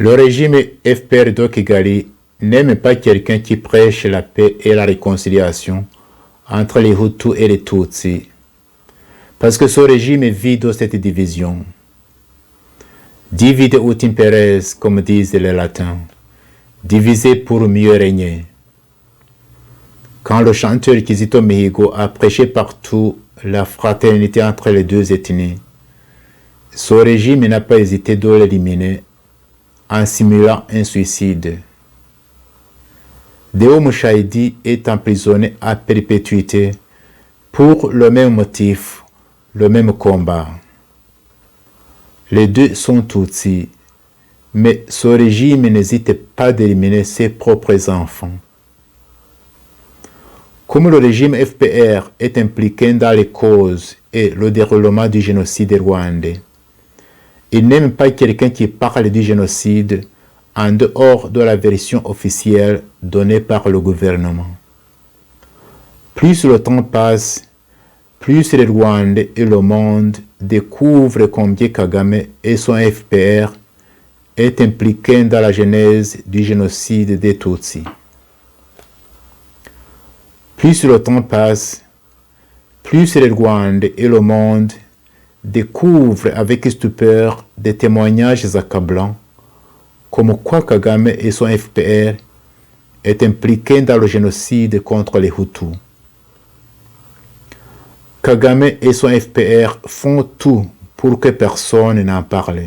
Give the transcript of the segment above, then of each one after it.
Le régime FPR de Kigali n'aime pas quelqu'un qui prêche la paix et la réconciliation entre les Hutus et les Tutsis, parce que ce régime vit de cette division. Divide ut imperes, comme disent les latins, diviser pour mieux régner. Quand le chanteur Kizito Mihigo a prêché partout la fraternité entre les deux ethnies, ce régime n'a pas hésité de l'éliminer en simulant un suicide. Deo Mouchaïdi est emprisonné à perpétuité pour le même motif, le même combat. Les deux sont Tutsis, mais ce régime n'hésite pas d'éliminer ses propres enfants. Comme le régime FPR est impliqué dans les causes et le déroulement du génocide rwandais, il n'aime pas quelqu'un qui parle du génocide en dehors de la version officielle donnée par le gouvernement. Plus le temps passe, plus les Rwandais et le monde découvrent combien Kagame et son FPR est impliqué dans la genèse du génocide des Tutsis. Plus le temps passe, plus les Rwandais et le monde découvrent avec stupeur des témoignages accablants comme quoi Kagame et son FPR est impliqué dans le génocide contre les Hutus. Kagame et son FPR font tout pour que personne n'en parle.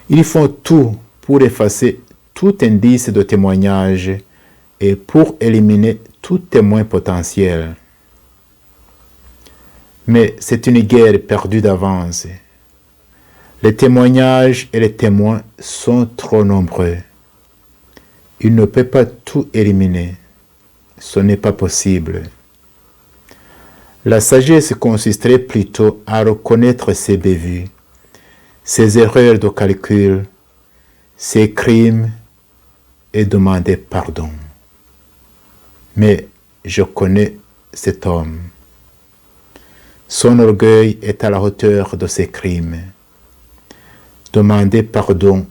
Ils font tout pour effacer tout indice de témoignage et pour éliminer tout témoin potentiel. Mais c'est une guerre perdue d'avance. Les témoignages et les témoins sont trop nombreux. Il ne peut pas tout éliminer. Ce n'est pas possible. La sagesse consisterait plutôt à reconnaître ses bévues, ses erreurs de calcul, ses crimes et demander pardon. Mais je connais cet homme. Son orgueil est à la hauteur de ses crimes. Demander pardon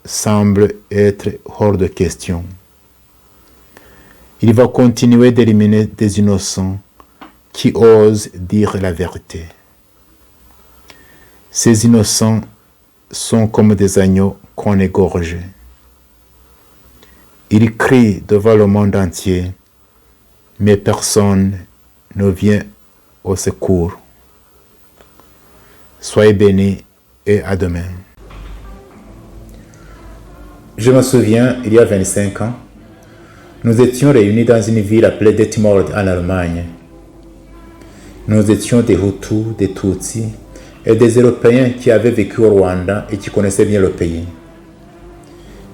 semble être hors de question. Il va continuer d'éliminer des innocents qui osent dire la vérité. Ces innocents sont comme des agneaux qu'on égorge. Ils crient devant le monde entier, mais personne ne vient au secours. Soyez bénis et à demain. Je me souviens, il y a 25 ans, nous étions réunis dans une ville appelée Detmold en Allemagne. Nous étions des Hutus, des Tutsis et des Européens qui avaient vécu au Rwanda et qui connaissaient bien le pays.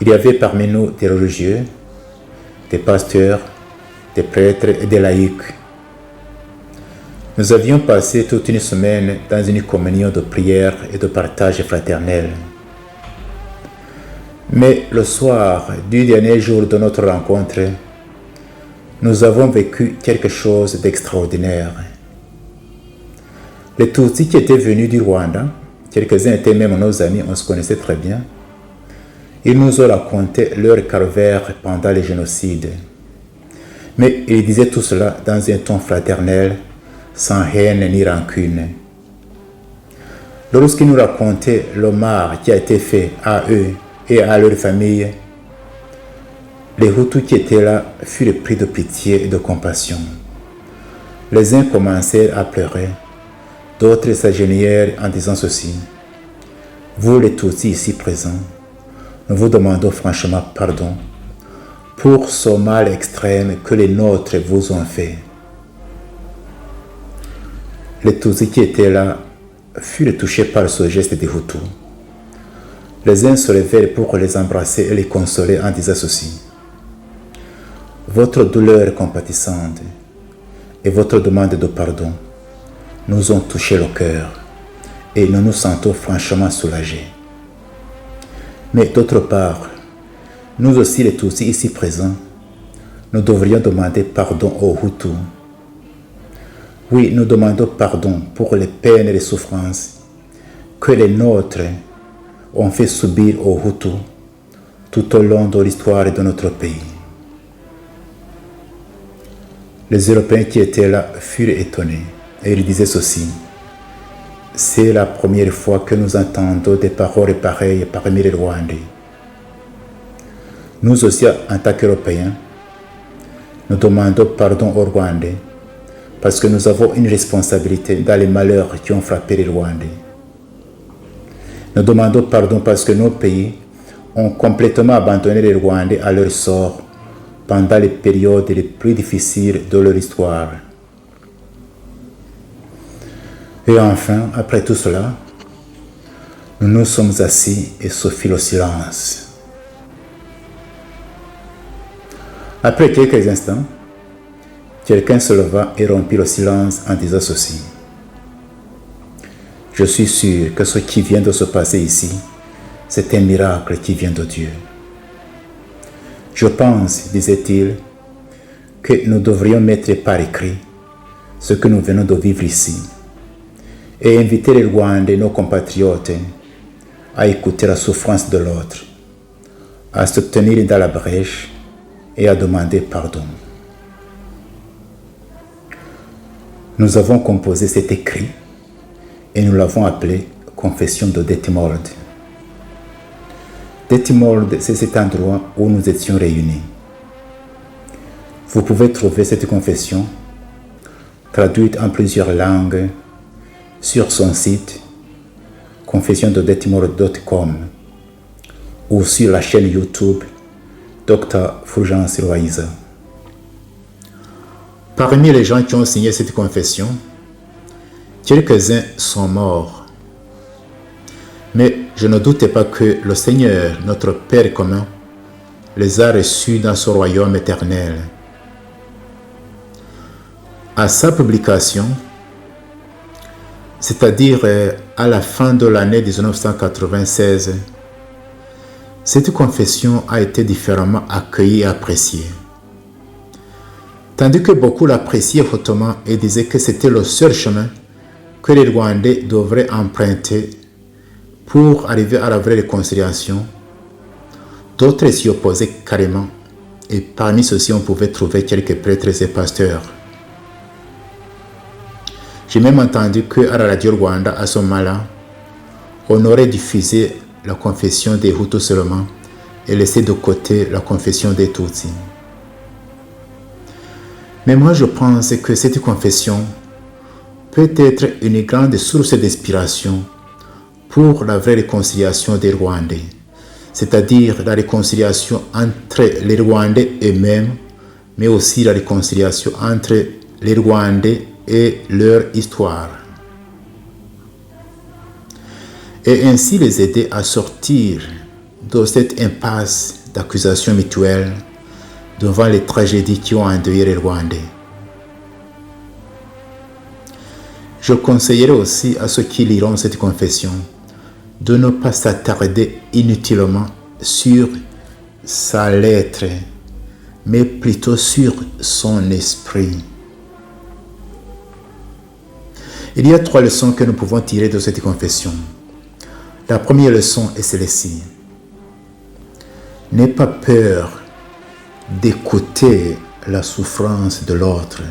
Il y avait parmi nous des religieux, des pasteurs, des prêtres et des laïcs. Nous avions passé toute une semaine dans une communion de prière et de partage fraternel. Mais le soir du dernier jour de notre rencontre, nous avons vécu quelque chose d'extraordinaire. Les Tutsis qui étaient venus du Rwanda, quelques-uns étaient même nos amis, on se connaissait très bien, ils nous ont raconté leur calvaire pendant les génocides. Mais ils disaient tout cela dans un ton fraternel, sans haine ni rancune. Lorsqu'ils nous racontaient le mal qui a été fait à eux et à leur famille, les Hutus qui étaient là furent pris de pitié et de compassion. Les uns commencèrent à pleurer, d'autres s'agenouillèrent en disant ceci: vous les Tutsis ici présents, nous vous demandons franchement pardon pour ce mal extrême que les nôtres vous ont fait. Les Tutsis qui étaient là furent touchés par ce geste des Hutus. Les uns se levèrent pour les embrasser et les consoler en disant ceci: votre douleur compatissante et votre demande de pardon nous ont touché le cœur et nous nous sentons franchement soulagés. Mais d'autre part, nous aussi les Tutsis ici présents, nous devrions demander pardon aux Hutus. Oui, nous demandons pardon pour les peines et les souffrances que les nôtres ont fait subir aux Hutus tout au long de l'histoire de notre pays. Les Européens qui étaient là furent étonnés et ils disaient ceci: c'est la première fois que nous entendons des paroles pareilles parmi les Rwandais. Nous aussi, en tant qu'Européens, nous demandons pardon aux Rwandais parce que nous avons une responsabilité dans les malheurs qui ont frappé les Rwandais. Nous demandons pardon parce que nos pays ont complètement abandonné les Rwandais à leur sort pendant les périodes les plus difficiles de leur histoire. Et enfin, après tout cela, nous nous sommes assis et se fit le silence. Après quelques instants, quelqu'un se leva et rompit le silence en disant ceci: je suis sûr que ce qui vient de se passer ici, c'est un miracle qui vient de Dieu. Je pense, disait-il, que nous devrions mettre par écrit ce que nous venons de vivre ici et inviter les Rwandais, nos compatriotes, à écouter la souffrance de l'autre, à se tenir dans la brèche et à demander pardon. Nous avons composé cet écrit et nous l'avons appelé Confession de Detmold. Detmold, c'est cet endroit où nous étions réunis. Vous pouvez trouver cette confession traduite en plusieurs langues sur son site confessiondedetmold.com ou sur la chaîne YouTube Dr Fulgence Loaiza. Parmi les gens qui ont signé cette confession, quelques-uns sont morts. Mais je ne doute pas que le Seigneur, notre Père commun, les a reçus dans son royaume éternel. À sa publication, c'est-à-dire à la fin de l'année 1996, cette confession a été différemment accueillie et appréciée. Tandis que beaucoup l'appréciaient hautement et disaient que c'était le seul chemin que les Rwandais devraient emprunter pour arriver à la vraie réconciliation, d'autres s'y opposaient carrément, et parmi ceux-ci on pouvait trouver quelques prêtres et pasteurs. J'ai même entendu qu'à la radio Rwanda, à ce moment-là, on aurait diffusé la confession des Hutus seulement et laissé de côté la confession des Tutsis. Mais moi je pense que cette confession peut être une grande source d'inspiration pour la vraie réconciliation des Rwandais, c'est-à-dire la réconciliation entre les Rwandais eux-mêmes, mais aussi la réconciliation entre les Rwandais et leur histoire. Et ainsi les aider à sortir de cette impasse d'accusations mutuelles devant les tragédies qui ont endeuillé les Rwandais. Je conseillerais aussi à ceux qui liront cette confession de ne pas s'attarder inutilement sur sa lettre, mais plutôt sur son esprit. Il y a 3 leçons que nous pouvons tirer de cette confession. La première leçon est celle-ci. N'aie pas peur d'écouter la souffrance de l'autre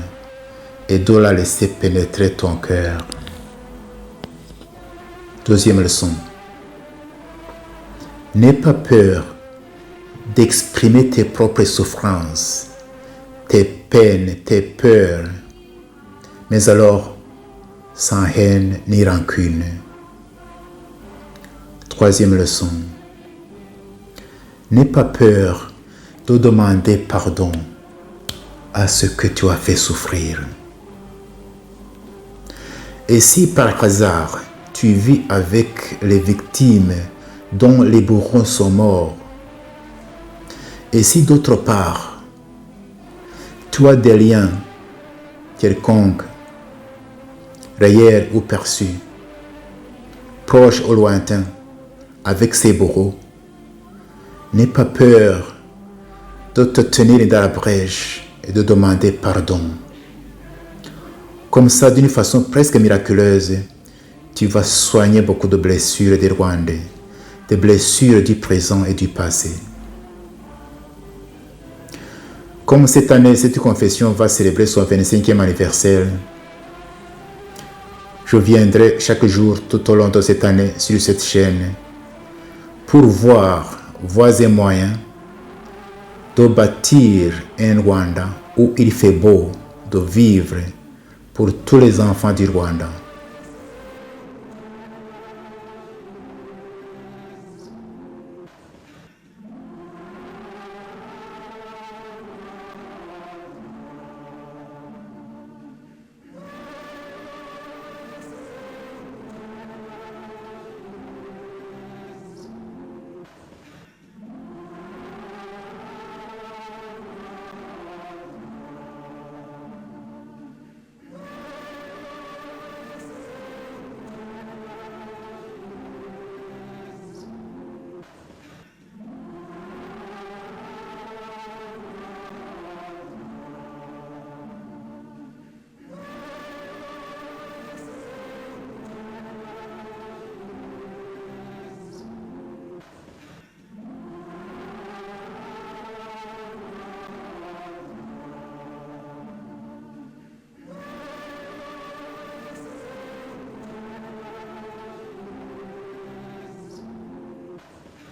et de la laisser pénétrer ton cœur. Deuxième leçon. N'aie pas peur d'exprimer tes propres souffrances, tes peines, tes peurs, mais alors sans haine ni rancune. Troisième leçon. N'aie pas peur de demander pardon à ce que tu as fait souffrir. Et si par hasard tu vis avec les victimes dont les bourreaux sont morts, et si d'autre part tu as des liens quelconques, réels ou perçus, proches ou lointains, avec ces bourreaux, n'aie pas peur de te tenir dans la brèche et de demander pardon. Comme ça, d'une façon presque miraculeuse, tu vas soigner beaucoup de blessures des Rwandais, des blessures du présent et du passé. Comme cette année, cette confession va célébrer son 25e anniversaire, je viendrai chaque jour tout au long de cette année sur cette chaîne pour voir voies et moyens de bâtir un Rwanda où il fait beau de vivre pour tous les enfants du Rwanda.